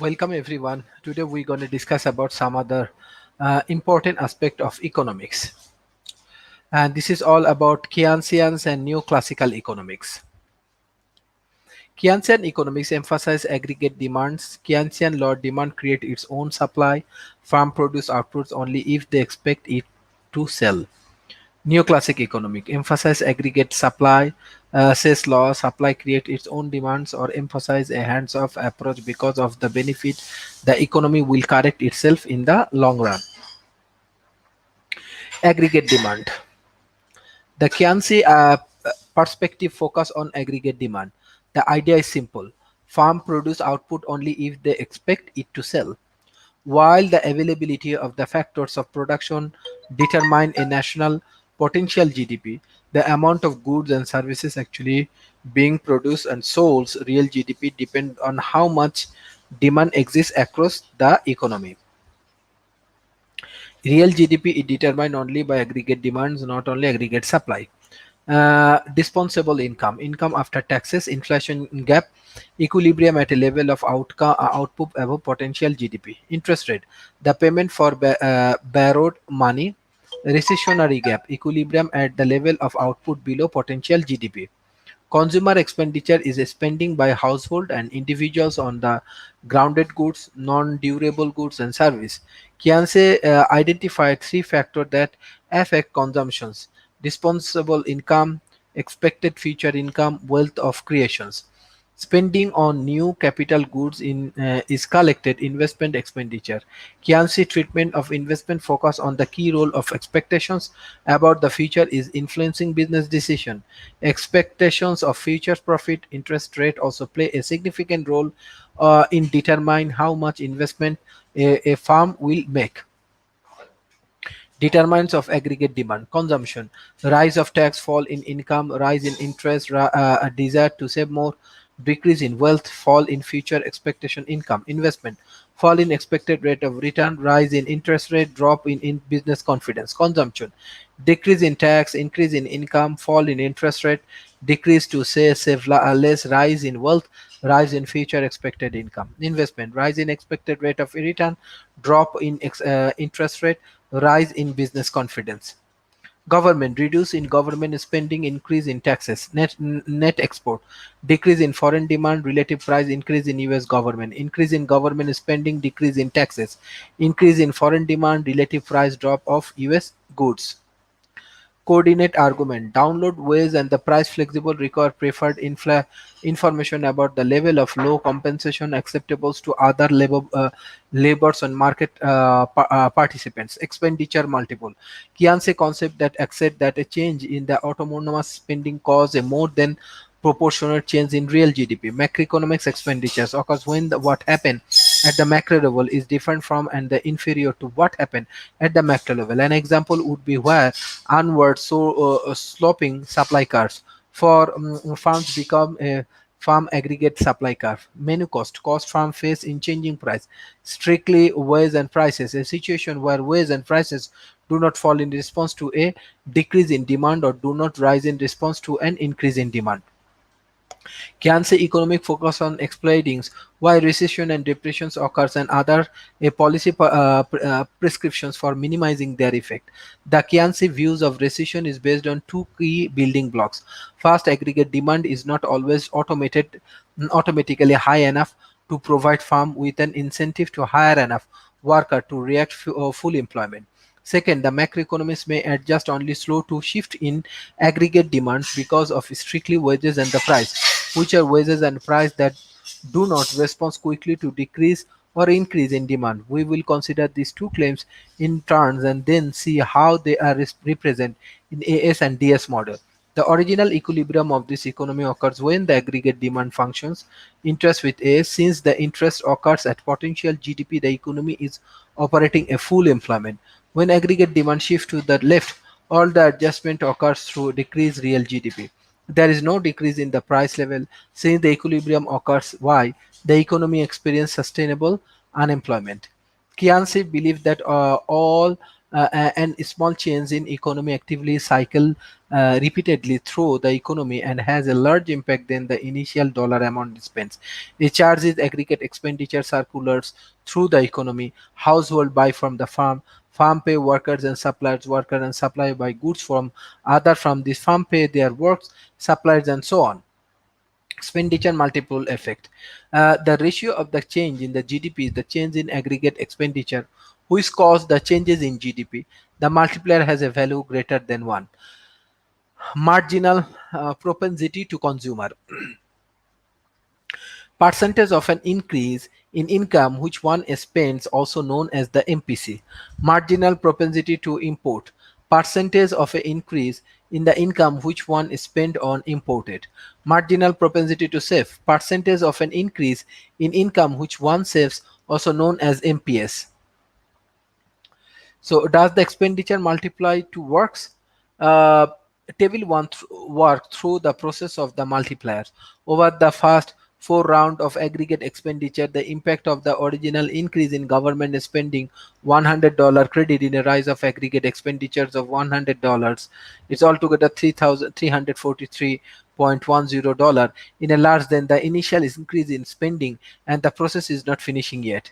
Welcome everyone. Today we're going to discuss about some other important aspect of economics. And this is all about Keynesians and neoclassical economics. Keynesian economics emphasize aggregate demands. Keynesian law demand create its own supply. Farm produce outputs only if they expect it to sell. Neoclassic economic emphasize aggregate supply, says law supply create its own demands or emphasize a hands-off approach because of the benefit the economy will correct itself in the long run. Aggregate demand. The Keynesian perspective focus on aggregate demand. The idea is simple. Farm produce output only if they expect it to sell. While the availability of the factors of production determine a national potential GDP, the amount of goods and services actually being produced and sold, real GDP depend on how much demand exists across the economy. Real GDP is determined only by aggregate demands, not only aggregate supply. Dispensable income after taxes, inflation gap, equilibrium at a level of output above potential GDP. Interest rate, the payment for borrowed money, recessionary gap, equilibrium at the level of output below potential GDP. Consumer expenditure is spending by household and individuals on the grounded goods, non-durable goods and service. Kianse identified three factors that affect consumptions: disposable income, expected future income, wealth of creations. Spending on new capital goods is collected investment expenditure. Kiansi treatment of investment focus on the key role of expectations about the future is influencing business decision. Expectations of future profit, interest rate also play a significant role in determining how much investment a firm will make. Determinants of aggregate demand: consumption, rise of tax, fall in income, rise in interest, a desire to save more, decrease in wealth, fall in future expectation income. Investment, fall in expected rate of return, rise in interest rate, drop in business confidence. Consumption, decrease in tax, increase in income, fall in interest rate, decrease to say save less, rise in wealth, rise in future expected income. Investment, rise in expected rate of return, drop in interest rate, rise in business confidence. Government, reduce in government spending, increase in taxes. Net export, decrease in foreign demand, relative price increase in US government. Increase in government spending, decrease in taxes. Increase in foreign demand, relative price drop of US goods. Coordinate argument, download ways and the price flexible require preferred information about the level of low compensation acceptable to other labors and market participants. Expenditure multiple, Kianse concept that accept that a change in the autonomous spending cause a more than proportionate change in real GDP. Macroeconomics expenditures occurs when what happened at the macro level is different from and the inferior to what happened at the macro level. An example would be where onward sloping supply curves for farms become a farm aggregate supply curve. Menu cost farm face in changing price, strictly wages and prices, a situation where wages and prices do not fall in response to a decrease in demand or do not rise in response to an increase in demand. Cancer economic focus on exploiting why recession and depressions occurs and other policy prescriptions for minimizing their effect. The Kiansi views of recession is based on two key building blocks. First, aggregate demand is not always automatically high enough to provide firm with an incentive to hire enough worker to react full employment. Second, the macroeconomists may adjust only slow to shift in aggregate demands because of strictly wages and the price, which are wages and price that do not respond quickly to decrease or increase in demand. We will consider these two claims in turns and then see how they are represented in AS and DS model. The original equilibrium of this economy occurs when the aggregate demand functions interest with A. Since the interest occurs at potential GDP, the economy is operating a full employment. When aggregate demand shifts to the left, all the adjustment occurs through decreased real GDP. There is no decrease in the price level. Since the equilibrium occurs Y, the economy experiences sustainable unemployment. Kianse believed that all and small change in economy actively cycle repeatedly through the economy and has a large impact than the initial dollar amount spent. It charges aggregate expenditure circulars through the economy. Household buy from the farm. Farm pay workers and suppliers. Worker and supply buy goods from other from this farm pay their works, suppliers, and so on. Expenditure multiple effect. The ratio of the change in the GDP is the change in aggregate expenditure, which cause the changes in GDP. The multiplier has a value greater than 1. Marginal propensity to consumer. Percentage of an increase in income which one spends, also known as the MPC. Marginal propensity to import. Percentage of an increase in the income which one spend on imported. Marginal propensity to save. Percentage of an increase in income which one saves, also known as MPS. So does the expenditure multiply to works? Uh, Table 1 work through the process of the multipliers. Over the first 4 round of aggregate expenditure, the impact of the original increase in government spending $100 credit in a rise of aggregate expenditures of $100. It's altogether $3,343.10 in a large than the initial increase in spending, and the process is not finishing yet.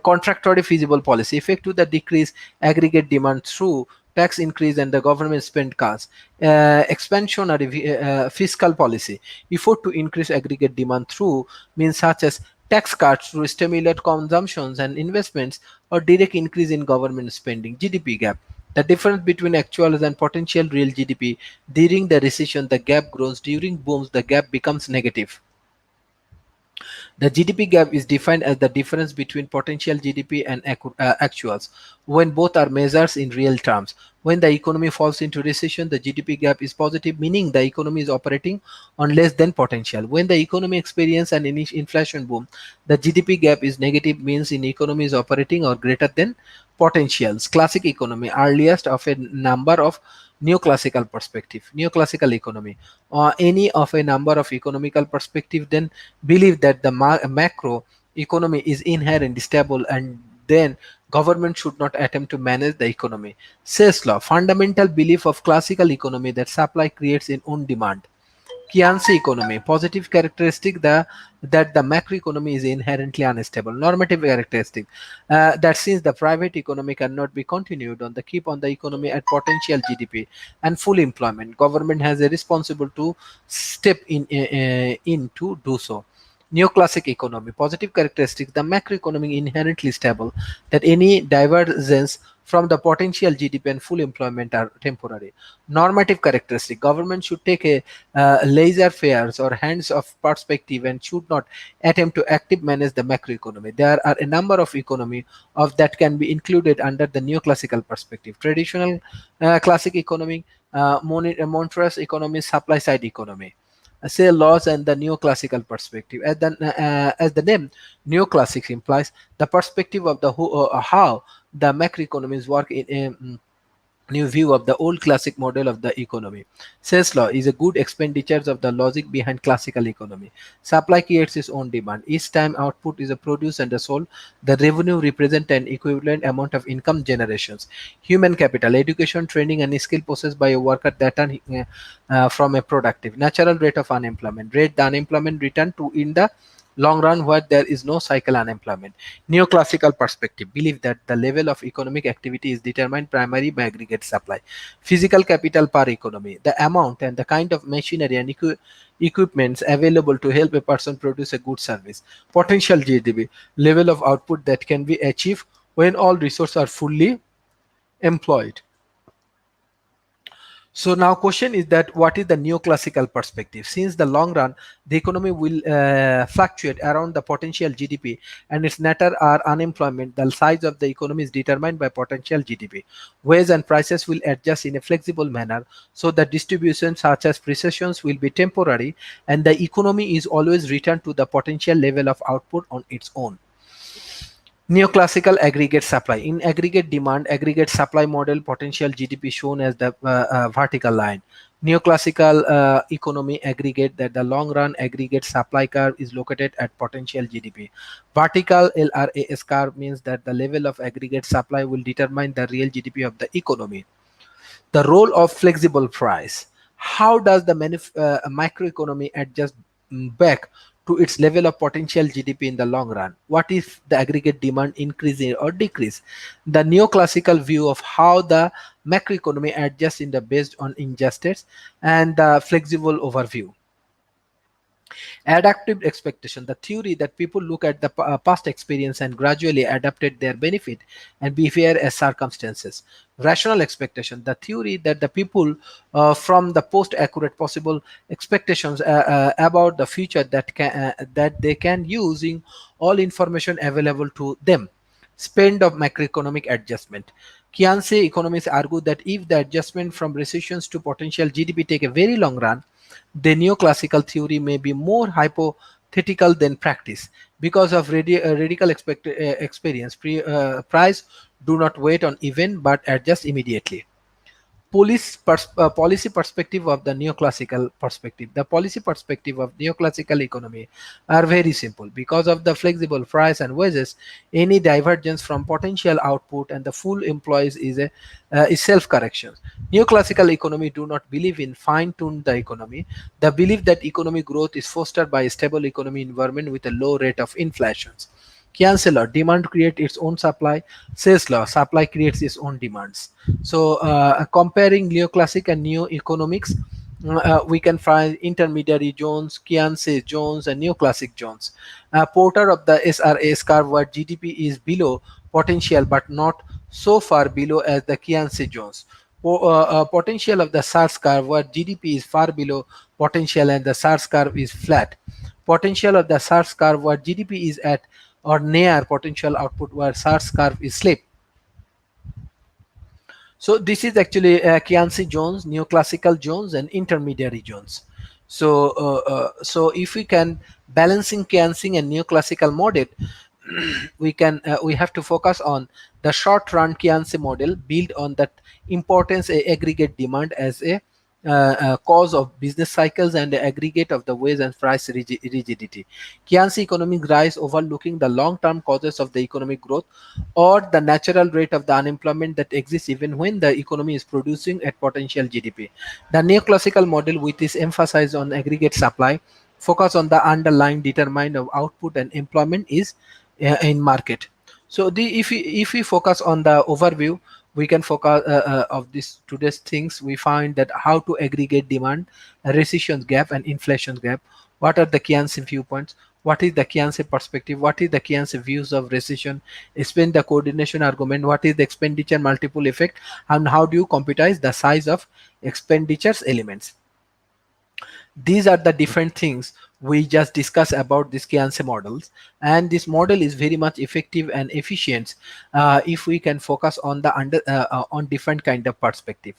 Contractory feasible policy effect to the decrease aggregate demand through tax increase and the government spend cuts. Expansionary fiscal policy effort to increase aggregate demand through means such as tax cuts to stimulate consumptions and investments or direct increase in government spending. GDP gap, the difference between actual and potential real GDP. During the recession the gap grows, during booms the gap becomes negative. The GDP gap is defined as the difference between potential GDP and actuals when both are measures in real terms. When the economy falls into recession, the GDP gap is positive, meaning the economy is operating on less than potential. When the economy experiences an inflation boom, the GDP gap is negative, means in economy is operating or greater than potentials. Classic economy, earliest of a number of neoclassical perspective. Neoclassical economy, any of a number of economical perspective, then believe that the macro economy is inherently stable and then government should not attempt to manage the economy. Sales law, fundamental belief of classical economy that supply creates its own demand. Keynesian economy, positive characteristic that the macroeconomy is inherently unstable. Normative characteristic, that since the private economy cannot be continued on the keep on the economy at potential GDP and full employment, government has a responsible to step in to do so. Neoclassic economy, positive characteristics, the macroeconomy inherently stable, that any divergence from the potential GDP and full employment are temporary. Normative characteristic, government should take a laissez-faire or hands-off perspective and should not attempt to active manage the macroeconomy. There are a number of economy of that can be included under the neoclassical perspective. Traditional classic economy, Montrose economy, supply side economy. Say laws and the neoclassical perspective. As the name neoclassics implies, the perspective of the how the macroeconomies work in a new view of the old classic model of the economy. Sales law is a good expenditures of the logic behind classical economy. Supply creates its own demand. Each time output is a produced and a sold, the revenue represent an equivalent amount of income generations. Human capital, education, training, and skill possessed by a worker that are from a productive. Natural rate of unemployment. Rate the unemployment return to in the long run where there is no cycle unemployment. Neoclassical perspective believe that the level of economic activity is determined primarily by aggregate supply. Physical capital per economy, the amount and the kind of machinery and equipments available to help a person produce a good service. Potential GDP, level of output that can be achieved when all resources are fully employed. So now question is that what is the neoclassical perspective? Since the long run, the economy will fluctuate around the potential GDP and its nature are unemployment. The size of the economy is determined by potential GDP. Wages and prices will adjust in a flexible manner. So the distribution such as recessions will be temporary and the economy is always returned to the potential level of output on its own. Neoclassical aggregate supply. In aggregate demand, aggregate supply model, potential GDP shown as the vertical line. Neoclassical economy aggregate that the long run aggregate supply curve is located at potential GDP. Vertical LRAS curve means that the level of aggregate supply will determine the real GDP of the economy. The role of flexible price. How does the microeconomy adjust back to its level of potential GDP in the long run? What if the aggregate demand increase or decrease? The neoclassical view of how the macroeconomy adjusts in the based on injustice, and the flexible overview. Adaptive expectation, the theory that people look at the past experience and gradually adapted their benefit and behavior as circumstances. Rational expectation, the theory that the people from the post accurate possible expectations about the future that they can using all information available to them. Spend of macroeconomic adjustment. Keynesian economists argue that if the adjustment from recessions to potential GDP take a very long run, the neoclassical theory may be more hypothetical than practice. Because of radical experience, price do not wait on event but adjust immediately. Policy perspective of the neoclassical perspective. The policy perspective of neoclassical economy are very simple. Because of the flexible price and wages, any divergence from potential output and the full employees is self-correction. Neoclassical economy do not believe in fine-tune the economy. They believe that economic growth is fostered by a stable economy environment with a low rate of inflation. Keynesian law, demand creates its own supply. Sales law, supply creates its own demands. So comparing neoclassic and neo economics, we can find intermediary zones, Keynesian zones, and neoclassic zones. Porter of the SRA curve where GDP is below potential but not so far below as the Keynesian zones. Potential of the SARS curve where GDP is far below potential and the SARS curve is flat. Potential of the SARS curve where GDP is at or near potential output where SARS curve is slip. So this is actually Keynesian zones, neoclassical zones, and intermediary zones. So if we can balancing Keynesian and neoclassical model, we have to focus on the short run Keynesian model built on that importance aggregate demand as a cause of business cycles and the aggregate of the wage and price rigidity. Keynesian economic rise overlooking the long-term causes of the economic growth or the natural rate of the unemployment that exists even when the economy is producing at potential GDP. The neoclassical model, which is emphasized on aggregate supply, focus on the underlying determinant of output and employment is in market. So if we focus on the overview, we can focus of this today's things. We find that how to aggregate demand, recession gap, and inflation gap. What are the Keynesian viewpoints? What is the Keynesian perspective? What is the Keynesian views of recession? Explain the coordination argument. What is the expenditure multiple effect, and how do you computize the size of expenditures elements? These are the different things we just discussed about this Keynesian models, and this model is very much effective and efficient if we can focus on the on different kind of perspective,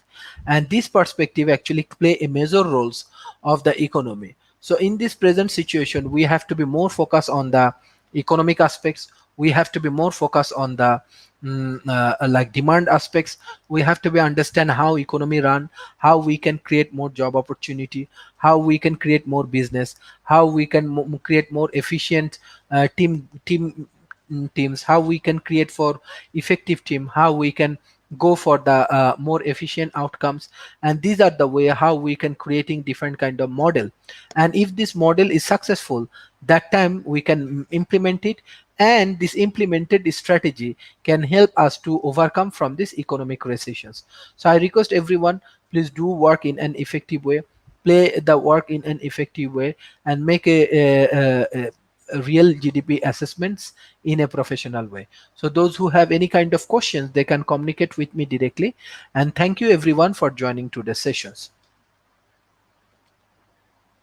and this perspective actually play a major roles of the economy. So in this present situation, we have to be more focused on the economic aspects. We have to be more focused on the like demand aspects. We have to be understand how economy run, how we can create more job opportunity, how we can create more business, how we can create more efficient teams, how we can create for effective team, how we can go for the more efficient outcomes. And these are the way how we can creating different kind of model, and if this model is successful, that time we can implement it, and this implemented strategy can help us to overcome from this economic recessions. So I request everyone, please do work in an effective way, play the work in an effective way, and make a real GDP assessments in a professional way. So those who have any kind of questions, they can communicate with me directly. And thank you everyone for joining today's sessions.